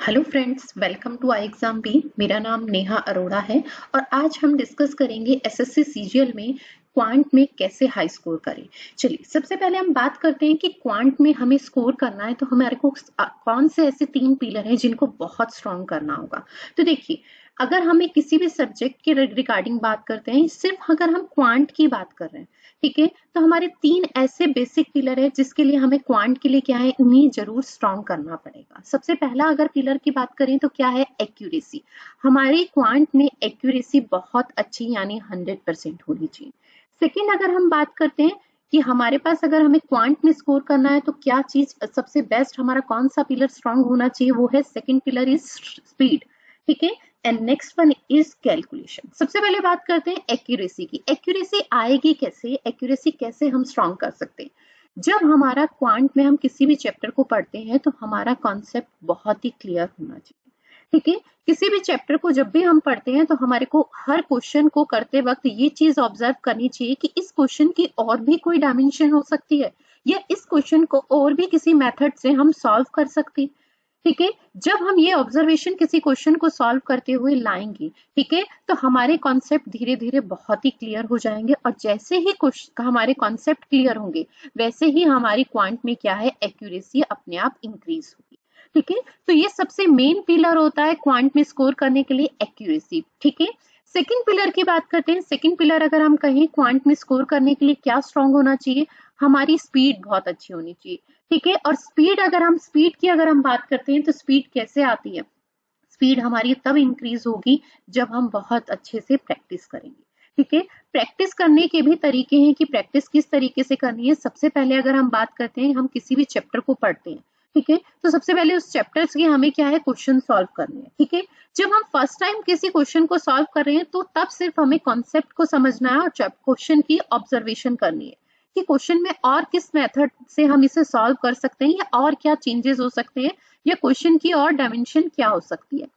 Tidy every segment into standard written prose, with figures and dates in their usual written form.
Hello friends, welcome to I exam B. मेरा नाम नेहा अरोड़ा है और आज हम डिस्कस करेंगे एसएससी सीजीएल में क्वांट में कैसे हाई स्कोर करें। चलिए सबसे पहले हम बात करते हैं कि क्वांट में हमें स्कोर करना है तो हमारे को कौन से ऐसे 3 पिलर हैं जिनको बहुत स्ट्रॉन्ग करना होगा। तो देखिए, अगर हमें किसी भी सब्जेक्ट के रिगार्डिंग बात करते हैं, सिर्फ अगर हम क्वांट की बात कर रहे हैं, ठीक है, तो हमारे 3 ऐसे बेसिक पिलर है जिसके लिए हमें क्वांट के लिए क्या है, उन्हें जरूर स्ट्रॉन्ग करना पड़ेगा। सबसे पहला अगर पिलर की बात करें तो क्या है, एक्यूरेसी। हमारी क्वांट में एक्यूरेसी बहुत अच्छी यानी 100% होनी चाहिए। सेकेंड अगर हम बात करते हैं कि हमारे पास अगर हमें क्वांट में स्कोर करना है तो क्या चीज सबसे बेस्ट, हमारा कौन सा पिलर स्ट्रॉन्ग होना चाहिए, वो है सेकेंड पिलर इज स्पीड। ठीक है, and next one is calculation. सबसे पहले बात करते हैं एक्यूरेसी की। एक्यूरेसी आएगी कैसे, एक्यूरेसी कैसे हम स्ट्रॉन्ग कर सकते हैं। जब हमारा क्वांट में हम किसी भी चैप्टर को पढ़ते हैं तो हमारा कॉन्सेप्ट बहुत ही क्लियर होना चाहिए। ठीक है, किसी भी चैप्टर को जब भी हम पढ़ते हैं तो हमारे को हर क्वेश्चन को करते वक्त ये चीज ऑब्जर्व करनी चाहिए कि इस क्वेश्चन की और भी कोई डायमेंशन हो सकती है या इस क्वेश्चन को और भी किसी मेथड से हम सॉल्व कर सकते हैं। ठीक है, जब हम ये ऑब्जर्वेशन किसी क्वेश्चन को सॉल्व करते हुए लाएंगे, ठीक है, तो हमारे कॉन्सेप्ट धीरे धीरे बहुत ही क्लियर हो जाएंगे और जैसे ही हमारे कॉन्सेप्ट क्लियर होंगे वैसे ही हमारी क्वांट में क्या है, एक्यूरेसी अपने आप इंक्रीज होगी। ठीक है, तो ये सबसे मेन पिलर होता है क्वांट में स्कोर करने के लिए, एक्यूरेसी। ठीक है, सेकंड पिलर की बात करते हैं। सेकंड पिलर अगर हम कहें क्वांट में स्कोर करने के लिए क्या स्ट्रांग होना चाहिए, हमारी स्पीड बहुत अच्छी होनी चाहिए। ठीक है, और स्पीड अगर हम बात करते हैं तो स्पीड कैसे आती है, स्पीड हमारी तब इंक्रीज होगी जब हम बहुत अच्छे से प्रैक्टिस करेंगे। ठीक है, प्रैक्टिस करने के भी तरीके हैं कि प्रैक्टिस किस तरीके से करनी है। सबसे पहले अगर हम बात करते हैं, हम किसी भी चैप्टर को पढ़ते हैं, ठीक है, तो सबसे पहले उस चैप्टर्स की हमें क्या है, क्वेश्चन सॉल्व करने हैं। ठीक है, जब हम फर्स्ट टाइम किसी क्वेश्चन को सॉल्व कर रहे हैं तो तब सिर्फ हमें कॉन्सेप्ट को समझना है और क्वेश्चन की ऑब्जर्वेशन करनी है कि क्वेश्चन में और किस मेथड से हम इसे सॉल्व कर सकते हैं या और क्या चेंजेस हो सकते हैं या क्वेश्चन की और डायमेंशन क्या हो सकती है।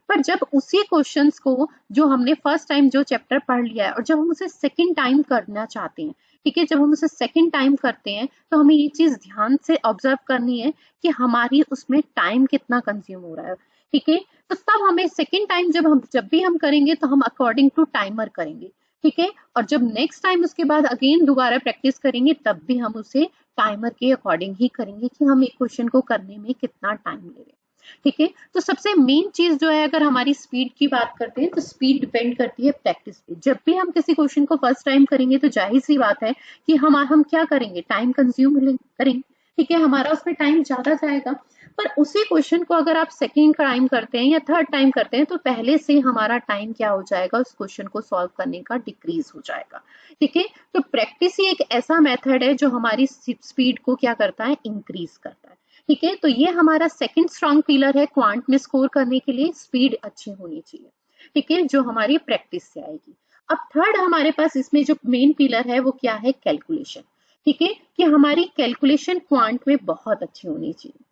पर जब उसी क्वेश्चंस को जो हमने फर्स्ट टाइम जो चैप्टर पढ़ लिया है और जब हम उसे सेकंड टाइम करना चाहते हैं, ठीक है, जब हम उसे सेकंड टाइम करते हैं तो हमें ये चीज ध्यान से ऑब्जर्व करनी है कि हमारी उसमें टाइम कितना कंज्यूम हो रहा है। ठीक है, तो तब हमें सेकंड टाइम जब भी हम करेंगे तो हम अकॉर्डिंग टू टाइमर करेंगे। ठीक है, और जब नेक्स्ट टाइम उसके बाद अगेन दोबारा प्रैक्टिस करेंगे तब भी हम उसे टाइमर के अकॉर्डिंग ही करेंगे कि हम एक क्वेश्चन को करने में कितना टाइम ले रहे हैं। ठीक है, तो सबसे मेन चीज जो है, अगर हमारी स्पीड की बात करते हैं तो स्पीड डिपेंड करती है प्रैक्टिस पे। जब भी हम किसी क्वेश्चन को फर्स्ट टाइम करेंगे तो जाहिर सी बात है कि हम क्या करेंगे, टाइम कंज्यूम करेंगे। ठीक है, हमारा उसमें टाइम ज्यादा जाएगा। पर उसी क्वेश्चन को अगर आप सेकेंड टाइम करते हैं या थर्ड टाइम करते हैं तो पहले से हमारा टाइम क्या हो जाएगा, उस क्वेश्चन को सॉल्व करने का डिक्रीज हो जाएगा। ठीक है, तो प्रैक्टिस ही एक ऐसा मेथड है जो हमारी स्पीड को क्या करता है, इंक्रीज करता है। ठीक है, तो ये हमारा सेकंड स्ट्रॉन्ग पिलर है क्वांट में स्कोर करने के लिए, स्पीड अच्छी होनी चाहिए। ठीक है, जो हमारी प्रैक्टिस से आएगी। अब थर्ड हमारे पास इसमें जो मेन पिलर है वो क्या है, कैलकुलेशन। ठीक है, कि हमारी कैलकुलेशन क्वांट में बहुत अच्छी होनी चाहिए।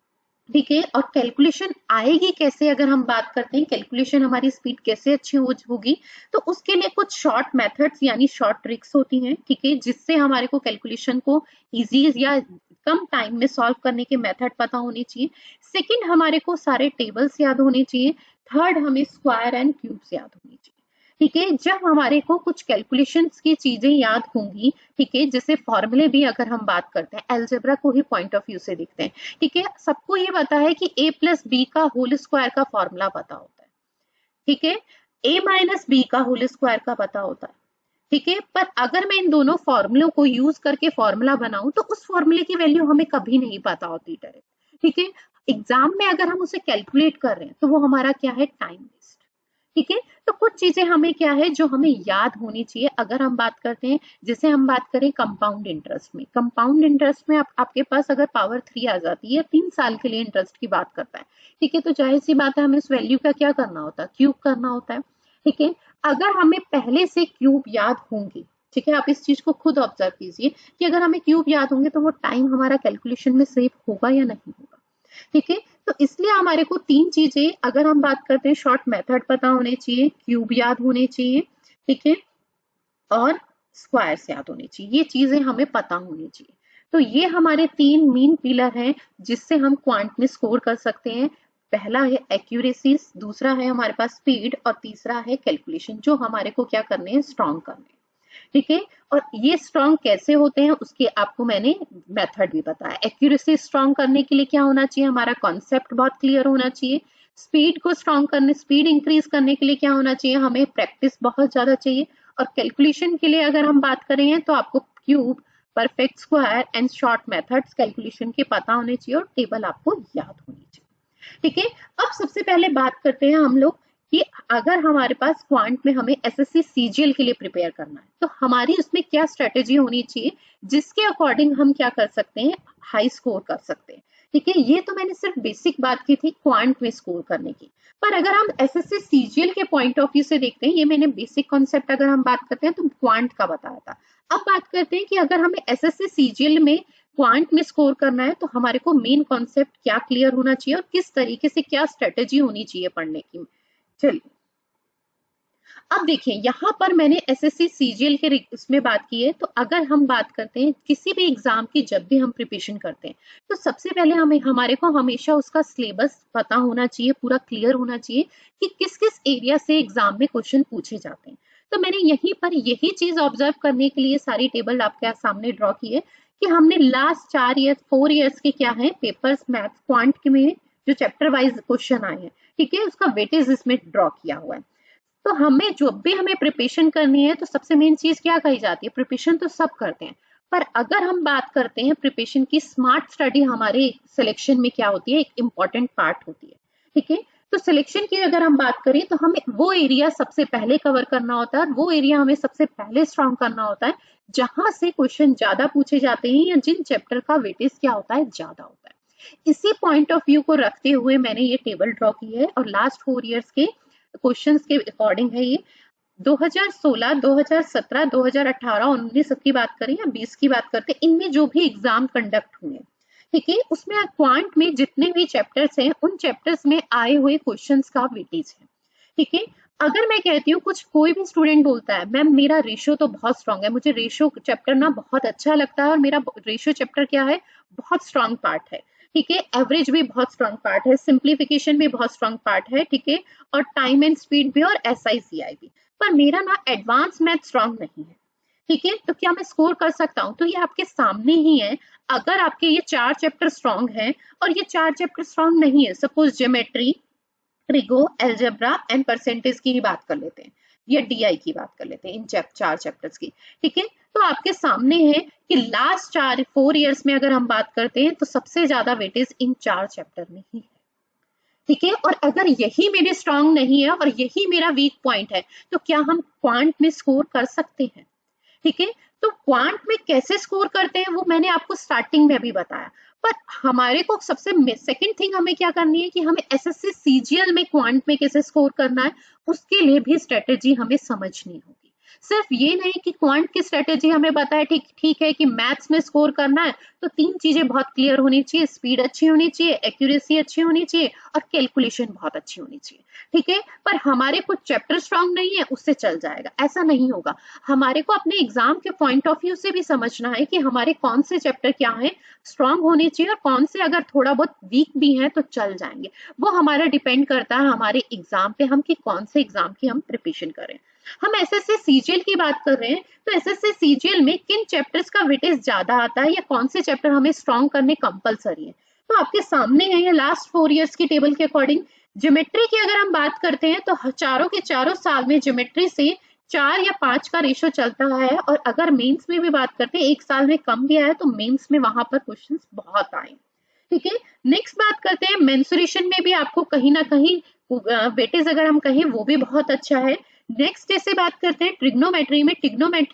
ठीक है, और कैलकुलेशन आएगी कैसे, अगर हम बात करते हैं कैलकुलेशन हमारी स्पीड कैसे अच्छी होगी, तो उसके लिए कुछ शॉर्ट मेथड्स यानी शॉर्ट ट्रिक्स होती हैं। ठीक है, जिससे हमारे को कैलकुलेशन को इजी या कम टाइम में सॉल्व करने के मेथड पता होने चाहिए। सेकंड, हमारे को सारे टेबल्स याद होने चाहिए। थर्ड, हमें स्क्वायर एंड क्यूब्स याद होनी चाहिए। ठीक है, जब हमारे को कुछ कैलकुलेशंस की चीजें याद होंगी, ठीक है, जैसे फॉर्मूले भी अगर हम बात करते हैं, अलजेब्रा को ही पॉइंट ऑफ व्यू से देखते हैं। ठीक है, सबको ये पता है कि a प्लस बी का होल स्क्वायर का फॉर्मूला पता होता है। ठीक है, a माइनस बी का होल स्क्वायर का पता होता है। ठीक है, पर अगर मैं इन दोनों फॉर्मूलों को यूज करके फॉर्मूला बनाऊं तो उस फॉर्मूले की वैल्यू हमें कभी नहीं पता होती डायरेक्ट। ठीक है, एग्जाम में अगर हम उसे कैलकुलेट कर रहे हैं तो वो हमारा क्या है, टाइम वेस्ट। ठीक है, तो कुछ चीजें हमें क्या है जो हमें याद होनी चाहिए। अगर हम बात करते हैं, जैसे हम बात करें कंपाउंड इंटरेस्ट में, कंपाउंड इंटरेस्ट में आपके पास अगर पावर 3 आ जाती है, 3 साल के लिए इंटरेस्ट की बात करता है, ठीक है, तो जाहिर सी बात है हमें उस वैल्यू का क्या करना होता है, क्यूब करना होता है। ठीक है, अगर हमें पहले से क्यूब याद होंगे, ठीक है, आप इस चीज को खुद ऑब्जर्व कीजिए कि अगर हमें क्यूब याद होंगे तो वो टाइम हमारा कैलकुलेशन में सेव होगा या नहीं होगा। ठीक है, तो इसलिए हमारे को 3 चीजें, अगर हम बात करते हैं, शॉर्ट मेथड पता होने चाहिए, क्यूब याद होने चाहिए, ठीक है, और स्क्वायर्स याद होने चाहिए। ये चीजें हमें पता होनी चाहिए। तो ये हमारे 3 मेन पिलर हैं जिससे हम क्वांट में स्कोर कर सकते हैं। पहला है एक्यूरेसी, दूसरा है हमारे पास स्पीड और तीसरा है कैलकुलेशन, जो हमारे को क्या करने हैं, स्ट्रॉन्ग करने हैं। ठीक है, और ये स्ट्रॉन्ग कैसे होते हैं उसके आपको मैंने मेथड भी बताया। एक्यूरेसी स्ट्रॉन्ग करने के लिए क्या होना चाहिए, हमारा कॉन्सेप्ट बहुत क्लियर होना चाहिए। स्पीड को स्ट्रॉन्ग करने, स्पीड इंक्रीज करने के लिए क्या होना चाहिए, हमें प्रैक्टिस बहुत ज्यादा चाहिए। और कैलकुलेशन के लिए अगर हम बात करें तो आपको cube, perfect square and short methods calculation के पता होने चाहिए और टेबल आपको याद होनी चाहिए। ठीक है, अब सबसे पहले बात करते हैं हम लोग कि अगर हमारे पास क्वांट में हमें एसएससी सीजीएल के लिए प्रिपेयर करना है तो हमारी उसमें क्या स्ट्रेटेजी होनी चाहिए, जिसके अकॉर्डिंग हम क्या कर सकते हैं, हाई स्कोर कर सकते हैं। ठीक है, ये तो मैंने सिर्फ बेसिक बात की थी क्वांट में स्कोर करने की, पर अगर हम एसएससी सीजीएल के पॉइंट ऑफ व्यू से देखते हैं, ये मैंने बेसिक कॉन्सेप्ट अगर हम बात करते हैं तो क्वांट का बताया था। अब बात करते हैं कि अगर हमें एसएससी सीजीएल में क्वांट में स्कोर करना है तो हमारे को मेन कॉन्सेप्ट क्या क्लियर होना चाहिए और किस तरीके से क्या स्ट्रेटेजी होनी चाहिए पढ़ने की। चलिए अब देखिए, यहाँ पर मैंने एसएससी सीजीएल के इसमें बात की है। तो अगर हम बात करते हैं किसी भी एग्जाम की, जब भी हम प्रिपरेशन करते हैं तो सबसे पहले हमें हमारे को हमेशा उसका सिलेबस पता होना चाहिए, पूरा क्लियर होना चाहिए कि किस किस एरिया से एग्जाम में क्वेश्चन पूछे जाते हैं। तो मैंने यहीं पर यही चीज ऑब्जर्व करने के लिए सारी टेबल आपके सामने ड्रॉ की है कि हमने लास्ट 4 ईयर्स के क्या है पेपर्स मैथ क्वांट के में जो चैप्टर वाइज क्वेश्चन आए हैं, ठीक है, उसका वेटेज इसमें ड्रॉ किया हुआ है। तो हमें जो भी हमें प्रिपरेशन करनी है तो सबसे मेन चीज क्या कही जाती है, प्रिपरेशन तो सब करते हैं, पर अगर हम बात करते हैं प्रिपरेशन की, स्मार्ट स्टडी हमारे सिलेक्शन में क्या होती है, एक इम्पॉर्टेंट पार्ट होती है। ठीक है, तो सिलेक्शन की अगर हम बात करें तो हमें वो एरिया सबसे पहले कवर करना होता है, वो एरिया हमें सबसे पहले स्ट्रॉन्ग करना होता है जहां से क्वेश्चन ज्यादा पूछे जाते हैं या जिन चैप्टर का वेटेज क्या होता है, ज्यादा होता है। इसी पॉइंट ऑफ व्यू को रखते हुए मैंने ये टेबल ड्रॉ की है और लास्ट 4 ईयर्स के क्वेश्चंस के अकॉर्डिंग है ये। 2016, 2017, 2018, 19 की बात करें या 20 की बात करते हैं, इनमें जो भी एग्जाम कंडक्ट हुए, ठीक है, उसमें क्वांट में जितने भी चैप्टर्स हैं उन चैप्टर्स में आए हुए क्वेश्चंस का वेटेज है। ठीक है, अगर मैं कहती हूँ कोई भी स्टूडेंट बोलता है मैम मेरा रेशियो तो बहुत स्ट्रांग है, मुझे रेशियो चैप्टर ना बहुत अच्छा लगता है और मेरा रेशियो चैप्टर क्या है, बहुत स्ट्रांग पार्ट है। ठीक है, एवरेज भी बहुत स्ट्रांग पार्ट है, सिंप्लीफिकेशन भी बहुत स्ट्रांग पार्ट है, ठीक है, और टाइम एंड स्पीड भी और SICI भी, पर मेरा ना एडवांस मैथ स्ट्रांग नहीं है। ठीक है, तो क्या मैं स्कोर कर सकता हूँ, तो ये आपके सामने ही है। अगर आपके ये 4 चैप्टर स्ट्रांग हैं और ये 4 चैप्टर स्ट्रांग नहीं है, suppose geometry, trigo, algebra and percentage की ही बात कर लेते हैं या DI की बात कर लेते हैं, इन 4 चैप्टर्स की। ठीक है, तो आपके सामने है कि लास्ट 4 ईयर्स में अगर हम बात करते हैं तो सबसे ज्यादा वेटेज इन 4 चैप्टर में ही है। ठीक है, और अगर यही मेरे स्ट्रांग नहीं है और यही मेरा वीक पॉइंट है तो क्या हम क्वांट में स्कोर कर सकते हैं। ठीक है, तो क्वांट में कैसे स्कोर करते हैं वो मैंने आपको स्टार्टिंग में भी बताया, पर हमारे को सबसे सेकंड थिंग हमें क्या करनी है कि हमें एसएससी सीजीएल में क्वांट में कैसे स्कोर करना है, उसके लिए भी स्ट्रेटेजी हमें समझनी होगी। सिर्फ ये नहीं कि क्वांट की स्ट्रेटेजी हमें बताए, ठीक है कि मैथ्स में स्कोर करना है तो 3 चीजें बहुत क्लियर होनी चाहिए, स्पीड अच्छी होनी चाहिए, एक्यूरेसी अच्छी होनी चाहिए और कैलकुलेशन बहुत अच्छी होनी चाहिए। ठीक है, पर हमारे कुछ चैप्टर स्ट्रांग नहीं है उससे चल जाएगा, ऐसा नहीं होगा। हमारे को अपने एग्जाम के पॉइंट ऑफ व्यू से भी समझना है कि हमारे कौन से चैप्टर क्या है स्ट्रांग होने चाहिए और कौन से अगर थोड़ा बहुत वीक भी है तो चल जाएंगे। वो हमारा डिपेंड करता है हमारे एग्जाम पे, हम कि कौन से एग्जाम की हम प्रिपरेशन करें। हम एसएससी सीजीएल की बात कर रहे हैं तो एसएससी सीजीएल में किन चैप्टर्स का वेटेज ज्यादा आता है या कौन से चैप्टर हमें स्ट्रॉन्ग करने कंपलसरी है, तो आपके सामने है ये लास्ट 4 ईयर्स की टेबल के अकॉर्डिंग। ज्योमेट्री की अगर हम बात करते हैं तो चारों के चारों साल में ज्योमेट्री से 4 या 5 का रेशो चलता है, और अगर मेंस में भी बात करते हैं एक साल में कम भी आया तो मेंस में वहां पर क्वेश्चंस बहुत आए। ठीक है, नेक्स्ट बात करते हैं मेंसुरेशन में भी आपको कहीं ना कहीं वेटेज अगर हम कहें वो भी बहुत अच्छा है। नेक्स्ट जैसे बात करते हैं ट्रिग्नोमेट्री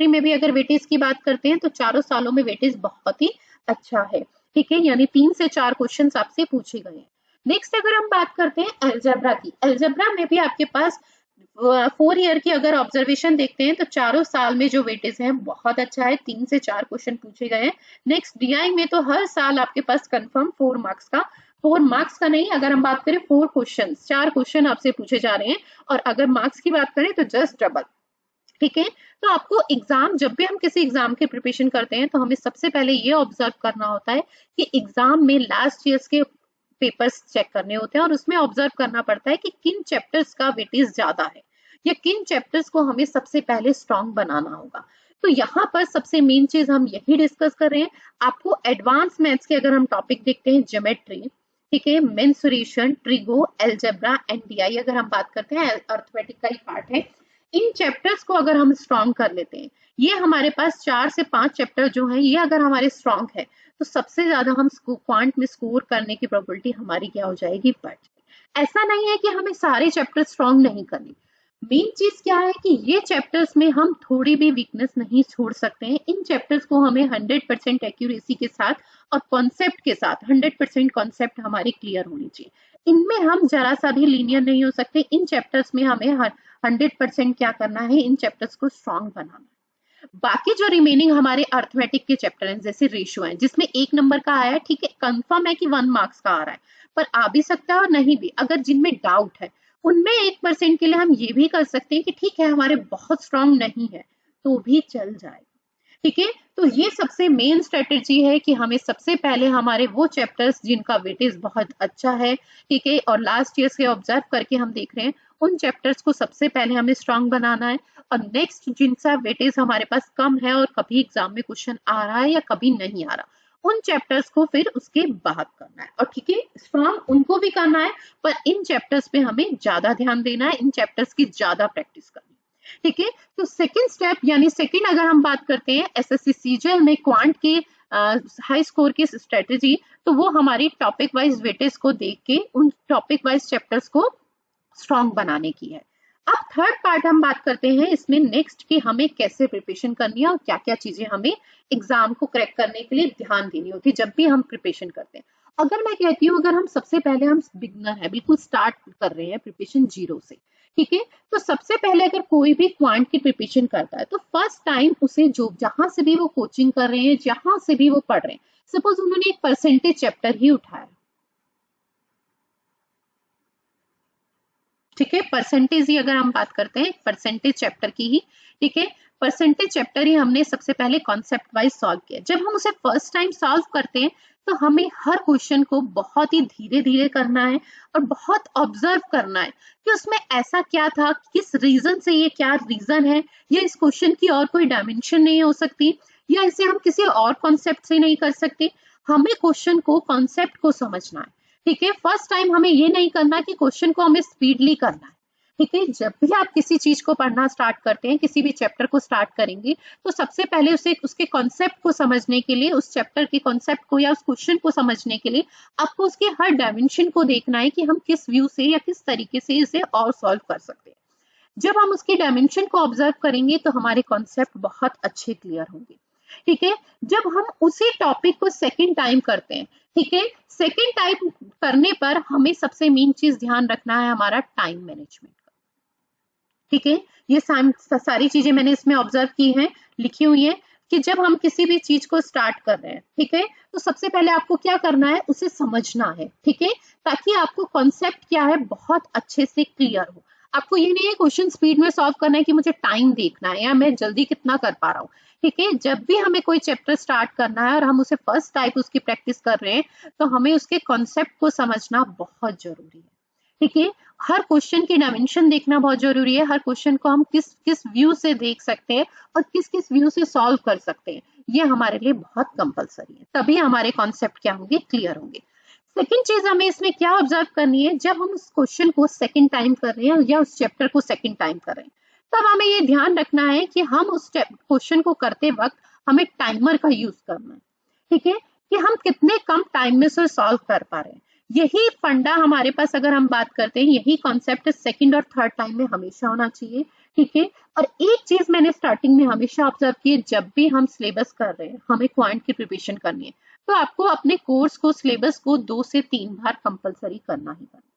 में भी अगर वेटेज की बात करते हैं तो चारों सालों में वेटेज बहुत ही अच्छा है। ठीक है, यानी 3 से 4 क्वेश्चन आपसे पूछे गए हैं। नेक्स्ट अगर हम बात करते हैं एल्जेब्रा की, एल्जेब्रा में भी आपके पास 4 ईयर की अगर ऑब्जर्वेशन देखते हैं तो चारों साल में जो वेटेज है बहुत अच्छा है, 3 से 4 क्वेश्चन पूछे गए हैं। नेक्स्ट DI में तो हर साल आपके पास कंफर्म 4 मार्क्स का, 4 मार्क्स का नहीं, अगर हम बात करें 4 क्वेश्चन, 4 क्वेश्चन आपसे पूछे जा रहे हैं, और अगर मार्क्स की बात करें तो जस्ट डबल। ठीक है, तो आपको एग्जाम, जब भी हम किसी एग्जाम की प्रिपरेशन करते हैं तो हमें सबसे पहले ये ऑब्जर्व करना होता है कि एग्जाम में लास्ट ईयर्स के पेपर्स चेक करने होते हैं और उसमें ऑब्जर्व करना पड़ता है कि किन चैप्टर्स का वेटेज ज्यादा है या किन चैप्टर्स को हमें सबसे पहले स्ट्रॉन्ग बनाना होगा। तो यहाँ पर सबसे मेन चीज हम यही डिस्कस कर रहे हैं। आपको एडवांस मैथ्स के अगर हम टॉपिक देखते हैं, ज्योमेट्री, ठीक है, मेंसुरेशन, ट्रिगो, एलजेब्रा, एनडीआई, अगर हम बात करते हैं अर्थमेटिक का ही पार्ट है, इन चैप्टर्स को अगर हम स्ट्रॉन्ग कर लेते हैं, ये हमारे पास 4 से 5 चैप्टर जो हैं ये अगर हमारे स्ट्रॉन्ग है तो सबसे ज्यादा हम क्वांट में स्कोर करने की प्रोबेबिलिटी हमारी क्या हो जाएगी, बढ़ जाएगी। ऐसा नहीं है कि हमें सारे चैप्टर स्ट्रॉन्ग नहीं करने, मेन चीज क्या है कि ये चैप्टर्स में हम थोड़ी भी वीकनेस नहीं छोड़ सकते हैं। इन चैप्टर्स को हमें 100% एक्यूरेसी के साथ और कॉन्सेप्ट के साथ 100% कॉन्सेप्ट हमारे क्लियर होनी चाहिए। इनमें हम जरा सा भी लीनियर नहीं हो सकते। इन चैप्टर्स में हमें 100% क्या करना है, इन चैप्टर्स को स्ट्रॉन्ग बनाना है। बाकी जो रिमेनिंग हमारे अर्थमेटिक के चैप्टर हैं, जैसे रेशियो है जिसमें 1 नंबर का आया है, ठीक है, कंफर्म है कि 1 मार्क्स का आ रहा है, पर आ भी सकता है और नहीं भी। अगर जिनमें डाउट है उनमें 1% के लिए हम ये भी कर सकते हैं कि ठीक है हमारे बहुत स्ट्रांग नहीं है तो भी चल जाएगा, ठीक है। तो ये सबसे मेन स्ट्रेटेजी है कि हमें सबसे पहले हमारे वो चैप्टर्स जिनका वेटेज बहुत अच्छा है, ठीक है, और लास्ट ईयर से ऑब्जर्व करके हम देख रहे हैं, उन चैप्टर्स को सबसे पहले हमें स्ट्रांग बनाना है। और नेक्स्ट जिनका वेटेज हमारे पास कम है और कभी एग्जाम में क्वेश्चन आ रहा है या कभी नहीं आ रहा, उन चैप्टर्स को फिर उसके बाद करना है। और ठीक है, स्ट्रांग उनको भी करना है, पर इन चैप्टर्स पे हमें ज्यादा ध्यान देना है, इन चैप्टर्स की ज्यादा प्रैक्टिस करनी है, ठीक है। तो सेकंड स्टेप यानी सेकंड अगर हम बात करते हैं एसएससी सीजीएल में क्वांट के हाई स्कोर की स्ट्रेटेजी, तो वो हमारी टॉपिक वाइज वेटेज को देख के उन टॉपिक वाइज चैप्टर्स को स्ट्रॉन्ग बनाने की है। अब थर्ड पार्ट हम बात करते हैं इसमें नेक्स्ट कि हमें कैसे प्रिपरेशन करनी है और क्या क्या चीजें हमें एग्जाम को क्रैक करने के लिए ध्यान देनी होती है जब भी हम प्रिपरेशन करते हैं। अगर मैं कहती हूँ अगर हम सबसे पहले हम बिगनर है, बिल्कुल स्टार्ट कर रहे हैं प्रिपरेशन जीरो से, ठीक है, तो सबसे पहले अगर कोई भी क्वांट की प्रिपरेशन करता है तो फर्स्ट टाइम उसे जो जहां से भी वो कोचिंग कर रहे हैं, जहां से भी वो पढ़ रहे हैं, सपोज उन्होंने एक परसेंटेज चैप्टर ही उठाया, ठीक है, परसेंटेज ही अगर हम बात करते हैं परसेंटेज चैप्टर की ही, ठीक है, परसेंटेज चैप्टर ही हमने सबसे पहले कॉन्सेप्ट वाइज सॉल्व किया। जब हम उसे फर्स्ट टाइम सॉल्व करते हैं तो हमें हर क्वेश्चन को बहुत ही धीरे धीरे करना है और बहुत ऑब्जर्व करना है कि उसमें ऐसा क्या था, किस रीजन से, ये क्या रीजन है, या इस क्वेश्चन की और कोई डायमेंशन नहीं हो सकती, या इसे हम किसी और कॉन्सेप्ट से नहीं कर सकते। हमें क्वेश्चन को, कॉन्सेप्ट को समझना है, ठीक है। फर्स्ट टाइम हमें ये नहीं करना कि क्वेश्चन को हमें स्पीडली करना है, ठीक है। जब भी आप किसी चीज को पढ़ना स्टार्ट करते हैं, किसी भी चैप्टर को स्टार्ट करेंगे, तो सबसे पहले उसे उसके कॉन्सेप्ट को समझने के लिए, उस चैप्टर के कॉन्सेप्ट को या उस क्वेश्चन को समझने के लिए आपको उसके हर डायमेंशन को देखना है कि हम किस व्यू से या किस तरीके से इसे और सॉल्व कर सकते हैं। जब हम उसके डायमेंशन को ऑब्जर्व करेंगे तो हमारे कॉन्सेप्ट बहुत अच्छे क्लियर होंगे, ठीक है। जब हम उसी टॉपिक को सेकंड टाइम करते हैं, ठीक है, सेकंड टाइम करने पर हमें सबसे मेन चीज ध्यान रखना है हमारा टाइम मैनेजमेंट का, ठीक है। ये सारी चीजें मैंने इसमें ऑब्जर्व की हैं, लिखी हुई है कि जब हम किसी भी चीज को स्टार्ट कर रहे हैं, ठीक है, तो सबसे पहले आपको क्या करना है, उसे समझना है, ठीक है, ताकि आपको कॉन्सेप्ट क्या है बहुत अच्छे से क्लियर हो। आपको ये नहीं है क्वेश्चन स्पीड में सॉल्व करना है कि मुझे टाइम देखना है या मैं जल्दी कितना कर पा रहा हूँ, ठीक है। जब भी हमें कोई चैप्टर स्टार्ट करना है और हम उसे फर्स्ट टाइप उसकी प्रैक्टिस कर रहे हैं, तो हमें उसके कॉन्सेप्ट को समझना बहुत जरूरी है, ठीक है। हर क्वेश्चन की डायमेंशन देखना बहुत जरूरी है, हर क्वेश्चन को हम किस किस व्यू से देख सकते हैं और किस किस व्यू से सॉल्व कर सकते हैं, ये हमारे लिए बहुत कंपलसरी है, तभी हमारे कॉन्सेप्ट क्या होंगे, क्लियर होंगे। सेकेंड चीज हमें इसमें क्या ऑब्जर्व करनी है, जब हम उस क्वेश्चन को सेकेंड टाइम कर रहे हैं या उस चैप्टर को सेकेंड टाइम कर रहे हैं, तब हमें ये ध्यान रखना है कि हम उस क्वेश्चन को करते वक्त हमें टाइमर का यूज करना है, ठीक है, कि हम कितने कम टाइम में से सॉल्व कर पा रहे हैं। यही फंडा हमारे पास अगर हम बात करते हैं, यही कॉन्सेप्ट सेकंड और थर्ड टाइम में हमेशा होना चाहिए, ठीक है। और एक चीज मैंने स्टार्टिंग में हमेशा ऑब्जर्व की है, जब भी हम सिलेबस कर रहे हैं, हमें क्वांट की प्रिपरेशन करनी है, तो आपको अपने कोर्स को, सिलेबस को 2 से 3 बार कंपलसरी करना ही करना।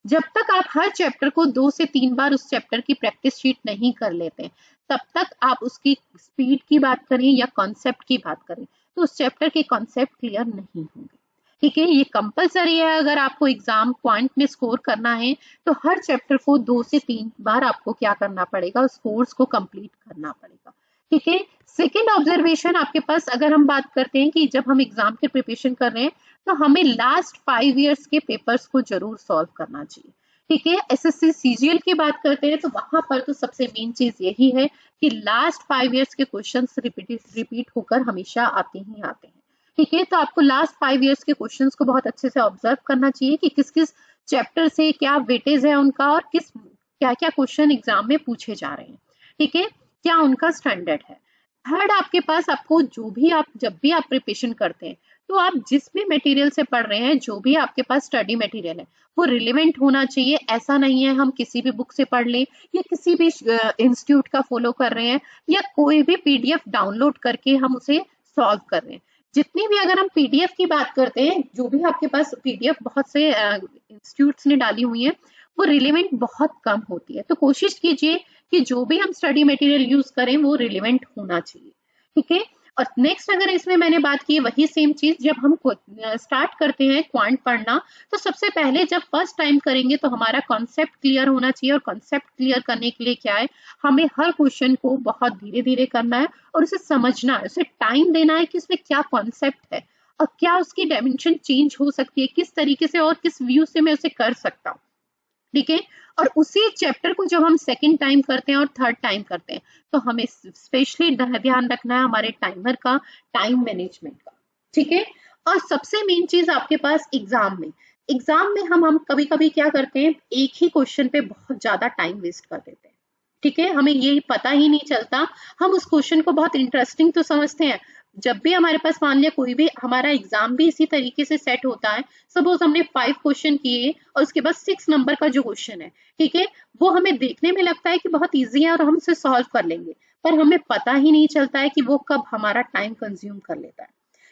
जब तक आप हर चैप्टर को 2 से 3 बार उस चैप्टर की प्रैक्टिस शीट नहीं कर लेते, तब तक आप उसकी स्पीड की बात करें या कॉन्सेप्ट की बात करें, तो उस चैप्टर के कॉन्सेप्ट क्लियर नहीं होंगे, ठीक है। ये कंपलसरी है, अगर आपको एग्जाम क्वांट में स्कोर करना है तो हर चैप्टर को 2 से 3 बार आपको क्या करना पड़ेगा, उस कोर्स को कंप्लीट करना पड़ेगा, ठीक है। सेकेंड ऑब्जर्वेशन आपके पास, अगर हम बात करते हैं कि जब हम एग्जाम के प्रिपरेशन कर रहे हैं तो हमें लास्ट 5 years के पेपर्स को जरूर सॉल्व करना चाहिए। ठीक है, एसएससी सीजीएल की बात करते हैं तो वहां पर तो सबसे मेन चीज यही है कि लास्ट 5 years के क्वेश्चंस रिपीट होकर हमेशा आते ही आते हैं। ठीक है, तो आपको लास्ट 5 years के क्वेश्चंस को बहुत अच्छे से ऑब्जर्व करना चाहिए कि किस किस चैप्टर से क्या वेटेज है उनका और किस क्या क्या क्वेश्चन एग्जाम में पूछे जा रहे हैं। ठीक है, क्या उनका स्टैंडर्ड है। थर्ड, आपके पास आपको जो भी आप जब भी आप प्रिपरेशन करते हैं तो आप जिस भी मटेरियल से पढ़ रहे हैं, जो भी आपके पास स्टडी मटेरियल है वो रिलेवेंट होना चाहिए। ऐसा नहीं है हम किसी भी बुक से पढ़ लें या किसी भी इंस्टीट्यूट का फॉलो कर रहे हैं या कोई भी पीडीएफ डाउनलोड करके हम उसे सॉल्व कर रहे हैं। जितनी भी, अगर हम पीडीएफ की बात करते हैं, जो भी आपके पास पीडीएफ बहुत से इंस्टीट्यूट्स ने डाली हुई है वो रिलेवेंट बहुत कम होती है। तो कोशिश कीजिए कि जो भी हम स्टडी मटेरियल यूज करें वो रिलेवेंट होना चाहिए। ठीक है, और नेक्स्ट अगर इसमें मैंने बात की वही सेम चीज, जब हम स्टार्ट करते हैं क्वांट पढ़ना तो सबसे पहले जब फर्स्ट टाइम करेंगे तो हमारा कॉन्सेप्ट क्लियर होना चाहिए। और कॉन्सेप्ट क्लियर करने के लिए क्या है, हमें हर क्वेश्चन को बहुत धीरे धीरे करना है और उसे समझना है, उसे टाइम देना है कि उसमें क्या कॉन्सेप्ट है और क्या उसकी डायमेंशन चेंज हो सकती है, किस तरीके से और किस व्यू से मैं उसे कर सकता हूँ। ठीक है, और उसी चैप्टर को जब हम सेकंड टाइम करते हैं और थर्ड टाइम करते हैं तो हमें स्पेशली ध्यान रखना है हमारे टाइमर का, टाइम मैनेजमेंट का। ठीक है, और सबसे मेन चीज आपके पास एग्जाम में हम कभी कभी क्या करते हैं, एक ही क्वेश्चन पे बहुत ज्यादा टाइम वेस्ट कर देते हैं। ठीक है, हमें ये पता ही नहीं चलता, हम उस क्वेश्चन को बहुत इंटरेस्टिंग तो समझते हैं। जब भी हमारे पास मान लिया कोई भी हमारा एग्जाम भी इसी तरीके से सेट होता है, सपोज हमने 5 क्वेश्चन किए और उसके बाद 6 नंबर का जो क्वेश्चन है, ठीक है, वो हमें देखने में लगता है कि बहुत ईजी है और हम उसे सॉल्व कर लेंगे, पर हमें पता ही नहीं चलता है कि वो कब हमारा टाइम कंज्यूम कर लेता है।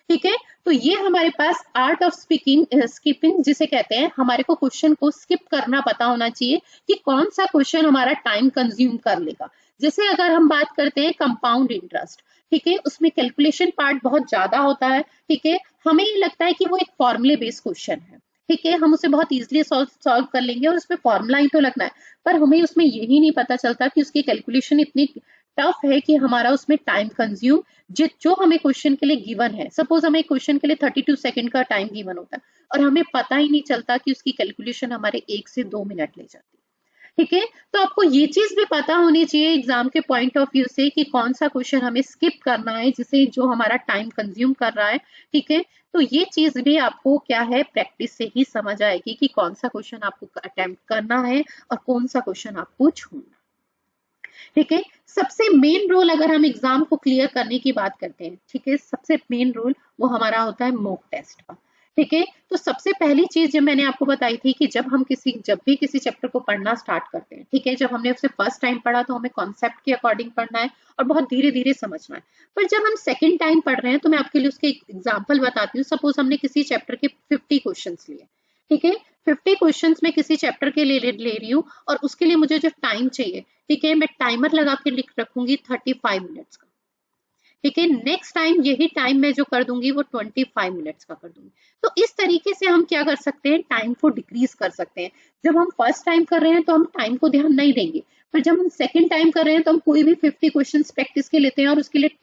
ठीक है, तो ये हमारे पास आर्ट ऑफ स्किपिंग जिसे कहते हैं, हमारे को क्वेश्चन को स्किप करना पता होना चाहिए कि कौन सा क्वेश्चन हमारा टाइम कंज्यूम कर लेगा। जैसे अगर हम बात करते हैं कंपाउंड इंटरेस्ट, ठीक है, उसमें कैलकुलेशन पार्ट बहुत ज्यादा होता है। ठीक है, हमें ये लगता है कि वो एक फॉर्मूले बेस्ड क्वेश्चन है। ठीक है, हम उसे बहुत इजीली सॉल्व कर लेंगे और उसमें फॉर्मूला ही तो लगना है, पर हमें उसमें यही नहीं पता चलता कि उसकी कैलकुलेशन इतनी टफ है कि हमारा उसमें टाइम कंज्यूम जो हमें क्वेश्चन के लिए गिवन है, सपोज हमें क्वेश्चन के लिए 32 सेकंड का टाइम गिवन होता है और हमें पता ही नहीं चलता कि उसकी कैलकुलेशन हमारे 1 से 2 मिनट ले जाती है। ठीक है, तो आपको ये चीज भी पता होनी चाहिए एग्जाम के पॉइंट ऑफ व्यू से कि कौन सा क्वेश्चन हमें स्किप करना है जिसे जो हमारा टाइम कंज्यूम कर रहा है। ठीक है, तो ये चीज भी आपको क्या है, प्रैक्टिस से ही समझ आएगी कि कौन सा क्वेश्चन आपको अटेम्प्ट करना है और कौन सा क्वेश्चन आपको छोड़ना। ठीक है, सबसे मेन रोल अगर हम एग्जाम को क्लियर करने की बात करते हैं, ठीक है, सबसे मेन रोल वो हमारा होता है मॉक टेस्ट का। ठीक है, तो सबसे पहली चीज जो मैंने आपको बताई थी कि जब भी किसी चैप्टर को पढ़ना स्टार्ट करते हैं, ठीक है, जब हमने उसे फर्स्ट टाइम पढ़ा तो हमें कॉन्सेप्ट के अकॉर्डिंग पढ़ना है और बहुत धीरे धीरे समझना है। पर जब हम सेकेंड टाइम पढ़ रहे हैं तो मैं आपके लिए उसके एग्जाम्पल बताती हूँ। सपोज हमने किसी चैप्टर के 50 क्वेश्चन लिए, ठीक है, 50 क्वेश्चंस में किसी चैप्टर के ले रही हूँ और उसके लिए मुझे जो टाइम चाहिए, ठीक है, मैं टाइमर लगा के लिख रखूंगी 35 मिनट्स का। ठीक है, नेक्स्ट टाइम यही टाइम मैं जो कर दूंगी वो 25 मिनट्स का कर दूंगी। तो इस तरीके से हम क्या कर सकते हैं, टाइम को डिक्रीज कर सकते हैं। जब हम फर्स्ट टाइम कर रहे हैं तो हम टाइम को ध्यान नहीं देंगे, पर जब हम सेकेंड टाइम कर रहे हैं तो हम कोई भी 50 क्वेश्चन प्रैक्टिस के लेते हैं और उसके लिए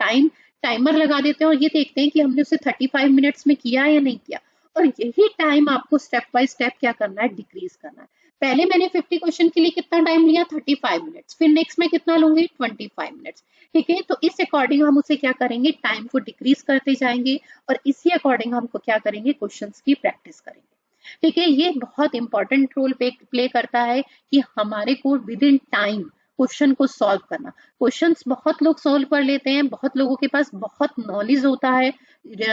टाइमर लगा देते हैं और ये देखते हैं कि हमने उसे 35 मिनट्स में किया या नहीं किया। और यही टाइम आपको स्टेप बाय स्टेप क्या करना है, डिक्रीज करना है। पहले मैंने 50 क्वेश्चन के लिए कितना टाइम लिया, 35 मिनट्स, फिर नेक्स्ट में कितना लूंगी, 25 मिनट्स। ठीक है, तो इस अकॉर्डिंग हम उसे क्या करेंगे, टाइम को डिक्रीज करते जाएंगे और इसी अकॉर्डिंग हमको क्या करेंगे, क्वेश्चंस की प्रैक्टिस करेंगे। ठीक है, ये बहुत इंपॉर्टेंट रोल प्ले करता है कि हमारे को विद इन टाइम क्वेश्चन को सॉल्व करना। क्वेश्चंस बहुत लोग सॉल्व कर लेते हैं, बहुत लोगों के पास बहुत नॉलेज होता है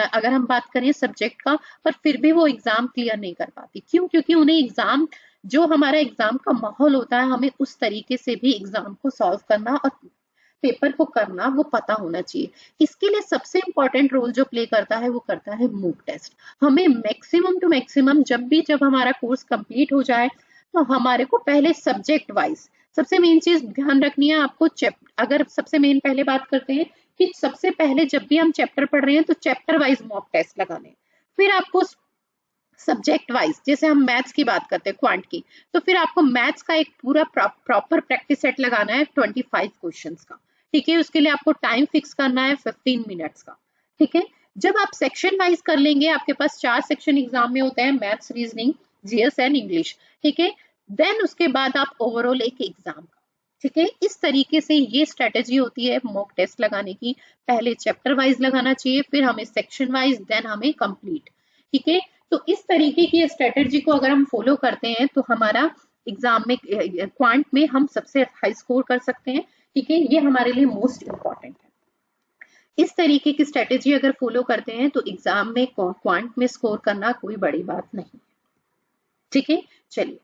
अगर हम बात करें सब्जेक्ट का, पर फिर भी वो एग्जाम क्लियर नहीं कर पाती। क्यों? क्योंकि उन्हें एग्जाम, जो हमारा एग्जाम का माहौल होता है, हमें उस तरीके से भी एग्जाम को सॉल्व करना और पेपर को करना वो पता होना चाहिए। इसके लिए सबसे इंपॉर्टेंट रोल जो प्ले करता है वो करता है मॉक टेस्ट। हमें मैक्सिमम टू मैक्सिमम जब हमारा कोर्स कंप्लीट हो जाए तो हमारे को पहले सब्जेक्ट वाइज सबसे मेन चीज ध्यान रखनी है आपको। अगर सबसे मेन पहले बात करते हैं कि सबसे पहले जब भी हम चैप्टर पढ़ रहे हैं तो चैप्टर वाइज मॉक टेस्ट लगाने, फिर आपको सब्जेक्ट वाइज, जैसे हम मैथ्स की बात करते हैं, क्वांट की, तो फिर आपको मैथ्स का एक पूरा प्रॉपर प्रैक्टिस सेट लगाना है 25 क्वेश्चंस का। ठीक है, उसके लिए आपको टाइम फिक्स करना है 15 मिनट्स का। ठीक है, जब आप सेक्शन वाइज कर लेंगे, आपके पास 4 सेक्शन एग्जाम में होते हैं, maths, reasoning, GS and English. ठीक है, देन उसके बाद आप ओवरऑल एक एग्जाम का। ठीक है, इस तरीके से ये स्ट्रेटेजी होती है मॉक टेस्ट लगाने की। पहले चैप्टर वाइज लगाना चाहिए, फिर हमें सेक्शन वाइज, देन हमें कंप्लीट। ठीक है, तो इस तरीके की स्ट्रेटेजी को अगर हम फॉलो करते हैं तो हमारा एग्जाम में क्वांट में हम सबसे हाई स्कोर कर सकते हैं। ठीक है, ये हमारे लिए मोस्ट इंपॉर्टेंट है। इस तरीके की स्ट्रेटेजी अगर फॉलो करते हैं तो एग्जाम में क्वांट में स्कोर करना कोई बड़ी बात नहीं। ठीक है, चलिए